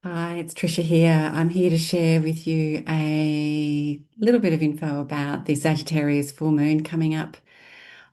Hi, it's Trisha here. I'm here to share with you a little bit of info about the Sagittarius full moon coming up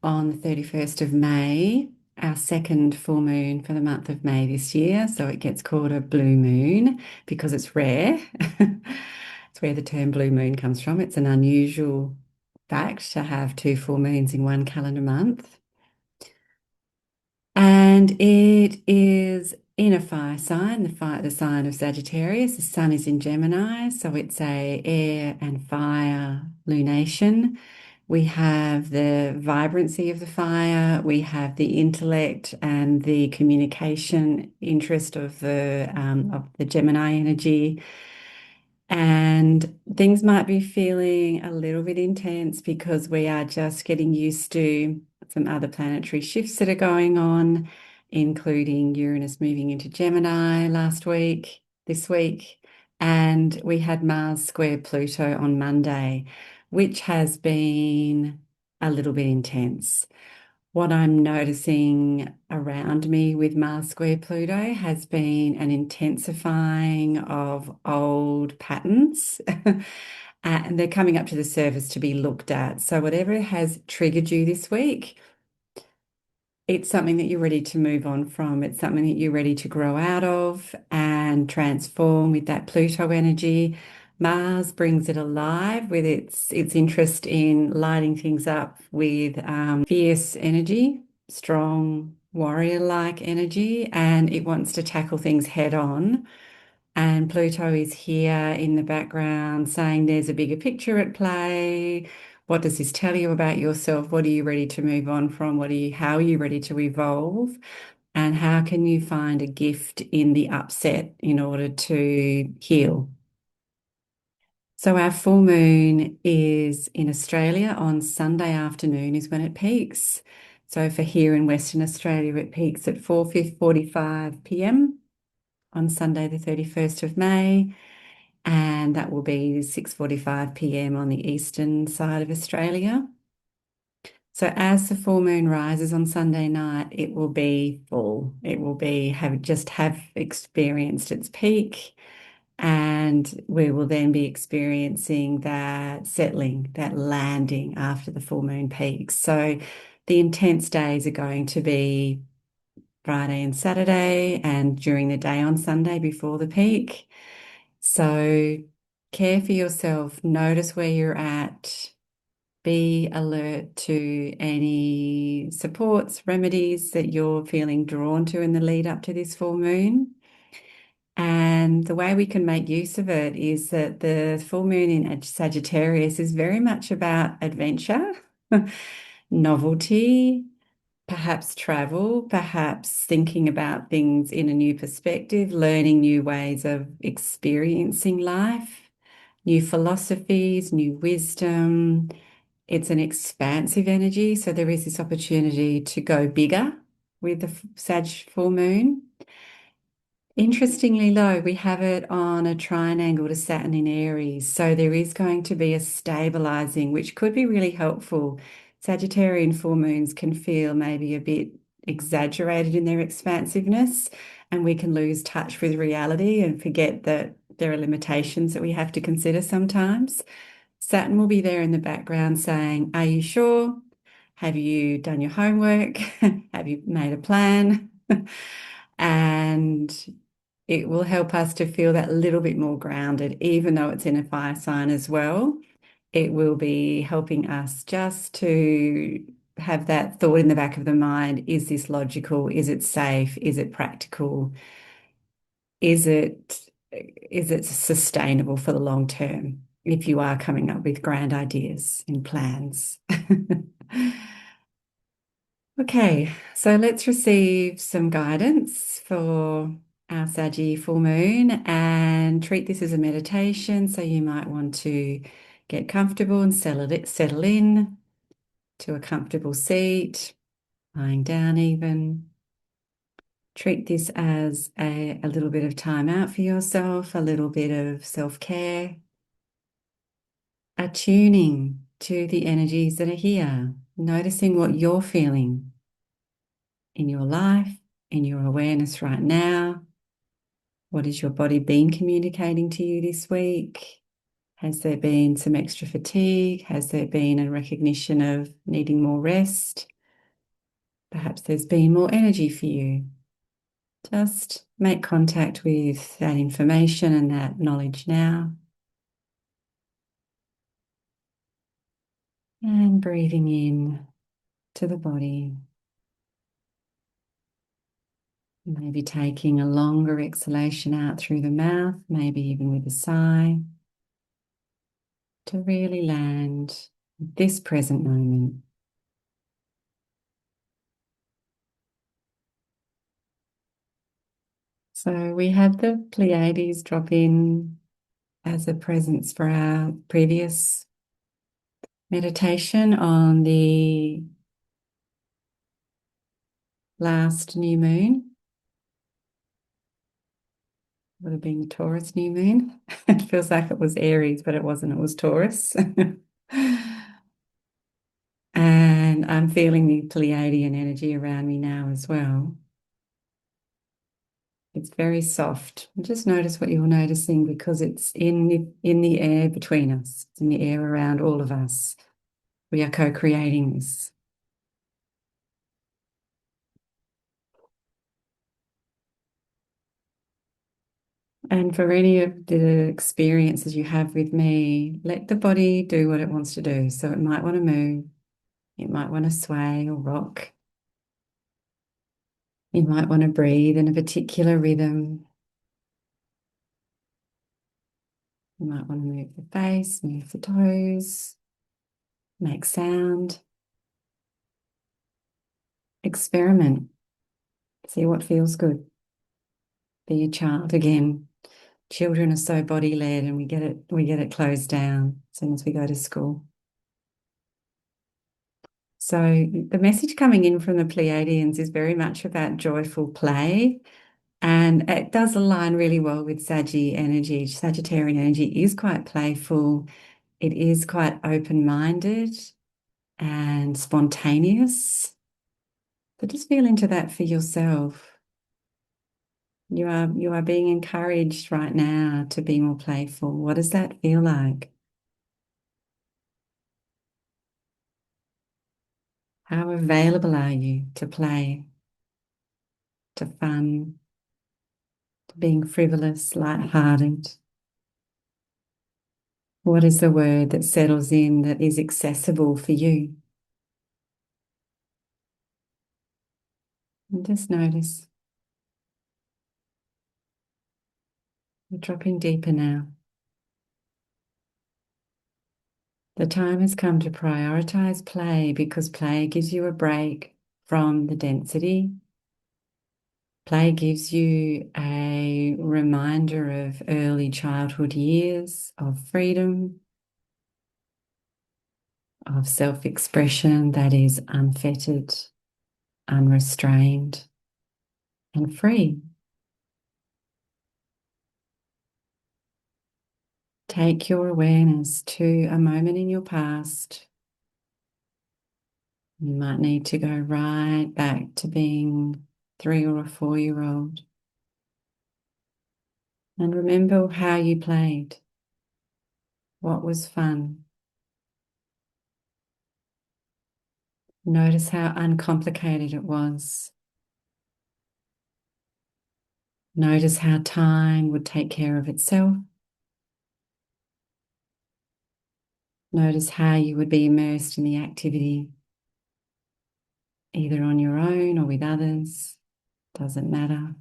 on the 31st of May, our second full moon for the month of May this year. So it gets called a blue moon because it's rare. It's where the term blue moon comes from. It's an unusual fact to have two full moons in one calendar month. And it is in a fire sign, the sign of Sagittarius. The sun is in Gemini, so it's a air and fire lunation. We have the vibrancy of the fire, we have the intellect and the communication interest of the Gemini energy. And things might be feeling a little bit intense because we are just getting used to some other planetary shifts that are going on, including Uranus moving into Gemini this week, and we had Mars square Pluto on Monday, which has been a little bit intense. What I'm noticing around me with Mars square Pluto has been an intensifying of old patterns, and they're coming up to the surface to be looked at. So, whatever has triggered you this week, it's something that you're ready to move on from. It's something that you're ready to grow out of and transform with that Pluto energy. Mars brings it alive with its interest in lighting things up with fierce energy, strong warrior-like energy, and it wants to tackle things head on. And Pluto is here in the background saying there's a bigger picture at play. What does this tell you about yourself? What are you ready to move on from? How are you ready to evolve? And how can you find a gift in the upset in order to heal? So our full moon is in Australia on Sunday afternoon is when it peaks. So for here in Western Australia, it peaks at 4:45 p.m. on Sunday, the 31st of May. And that will be 6:45 p.m. on the eastern side of Australia. So as the full moon rises on Sunday night, it will be full. It will be have experienced its peak, and we will then be experiencing that settling, that landing after the full moon peaks. So the intense days are going to be Friday and Saturday, and during the day on Sunday before the peak. So care for yourself, notice where you're at, be alert to any supports, remedies that you're feeling drawn to in the lead up to this full moon. And the way we can make use of it is that the full moon in Sagittarius is very much about adventure, novelty, perhaps travel, perhaps thinking about things in a new perspective, learning new ways of experiencing life, new philosophies, new wisdom. It's an expansive energy. So there is this opportunity to go bigger with the Sag full moon. Interestingly, though, we have it on a trine angle to Saturn in Aries. So there is going to be a stabilizing, which could be really helpful. Sagittarian full moons can feel maybe a bit exaggerated in their expansiveness, and we can lose touch with reality and forget that there are limitations that we have to consider sometimes. Saturn will be there in the background saying, are you sure? Have you done your homework? Have you made a plan? And it will help us to feel that little bit more grounded, even though it's in a fire sign as well. It will be helping us just to have that thought in the back of the mind. Is this logical? Is it safe? Is it practical? Is it sustainable for the long term if you are coming up with grand ideas and plans? Okay, so let's receive some guidance for our Saggy full moon and treat this as a meditation. So you might want to get comfortable and settle in to a comfortable seat, lying down even. Treat this as a little bit of time out for yourself, a little bit of self-care, attuning to the energies that are here, noticing what you're feeling in your life, in your awareness right now. What has your body been communicating to you this week? Has there been some extra fatigue? Has there been a recognition of needing more rest? Perhaps there's been more energy for you. Just make contact with that information and that knowledge now. And breathing in to the body. Maybe taking a longer exhalation out through the mouth, maybe even with a sigh, to really land this present moment. So we had the Pleiades drop in as a presence for our previous meditation on the last new moon. Would have been the Taurus new moon. It feels like it was Aries, but it wasn't, it was Taurus. And I'm feeling the Pleiadian energy around me now as well. It's very soft. Just notice what you're noticing because it's in the air between us. It's in the air around all of us. We are co-creating this. And for any of the experiences you have with me, let the body do what it wants to do. So it might want to move, it might want to sway or rock. You might want to breathe in a particular rhythm. You might want to move the face, move the toes, make sound. Experiment. See what feels good. Be a child again. Children are so body-led and we get it closed down as soon as we go to school. So the message coming in from the Pleiadians is very much about joyful play, and it does align really well with Saggy energy. Sagittarian energy is quite playful. It is quite open-minded and spontaneous. But just feel into that for yourself. You are being encouraged right now to be more playful. What does that feel like? How available are you to play, to fun, to being frivolous, light-hearted? What is the word that settles in that is accessible for you? And just notice. We're dropping deeper now. The time has come to prioritize play because play gives you a break from the density. Play gives you a reminder of early childhood years of freedom, of self-expression that is unfettered, unrestrained, and free. Take your awareness to a moment in your past. You might need to go right back to being 3 or a 4-year-old. And remember how you played. What was fun? Notice how uncomplicated it was. Notice how time would take care of itself. Notice how you would be immersed in the activity, either on your own or with others. Doesn't matter.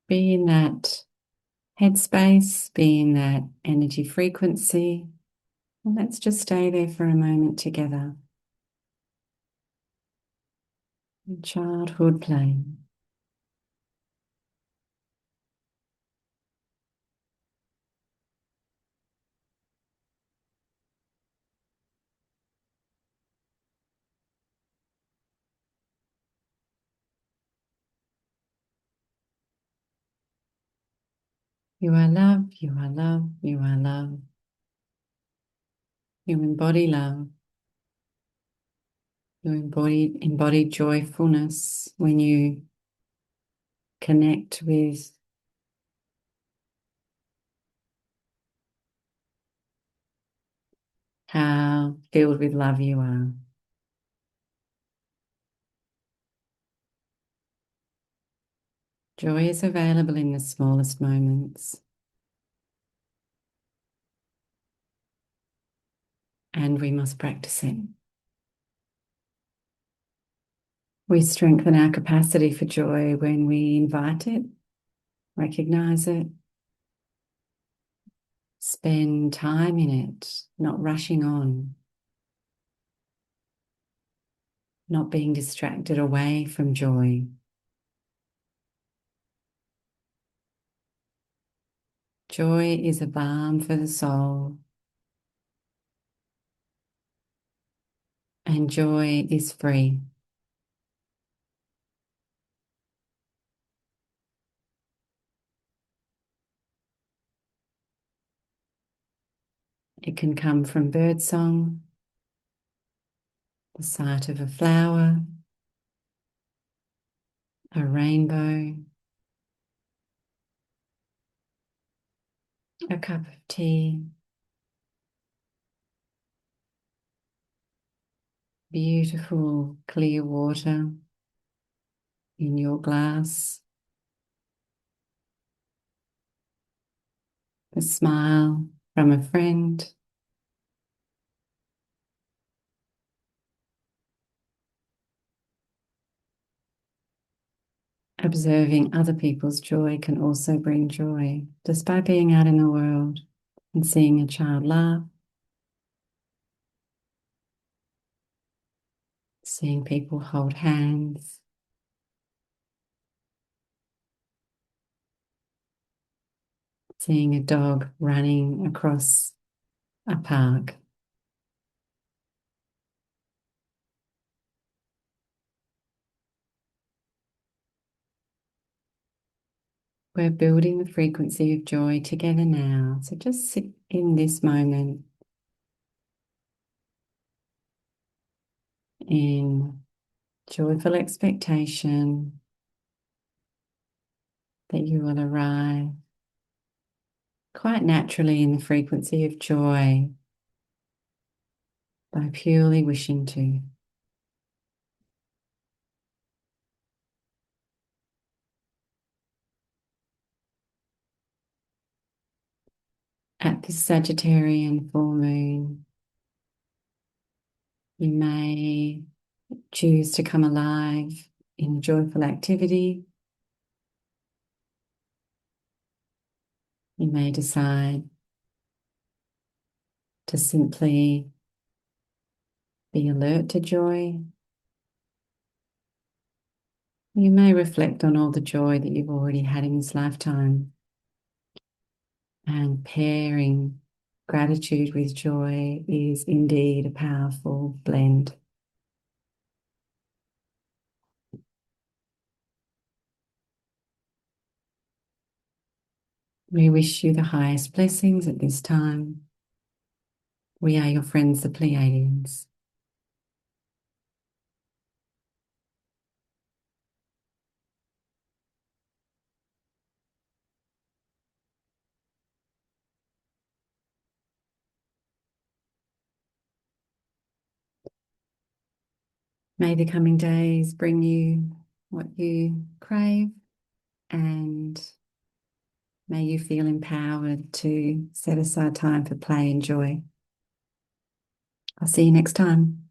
Be in that headspace, be in that energy frequency. And let's just stay there for a moment together. Childhood play. You are love, you are love, you are love. You embody love. You embody joyfulness when you connect with how filled with love you are. Joy is available in the smallest moments, and we must practice it. We strengthen our capacity for joy when we invite it, recognize it, spend time in it, not rushing on, not being distracted away from joy. Joy is a balm for the soul, and joy is free. It can come from birdsong, the sight of a flower, a rainbow, a cup of tea, beautiful clear water in your glass, a smile from a friend, observing other people's joy can also bring joy just by being out in the world and seeing a child laugh, seeing people hold hands, seeing a dog running across a park. We're building the frequency of joy together now. So just sit in this moment in joyful expectation that you will arrive quite naturally in the frequency of joy by purely wishing to. At this Sagittarian full moon, you may choose to come alive in joyful activity. You may decide to simply be alert to joy. You may reflect on all the joy that you've already had in this lifetime, and pairing gratitude with joy is indeed a powerful blend. We wish you the highest blessings at this time. We are your friends, the Pleiadians. May the coming days bring you what you crave, and may you feel empowered to set aside time for play and joy. I'll see you next time.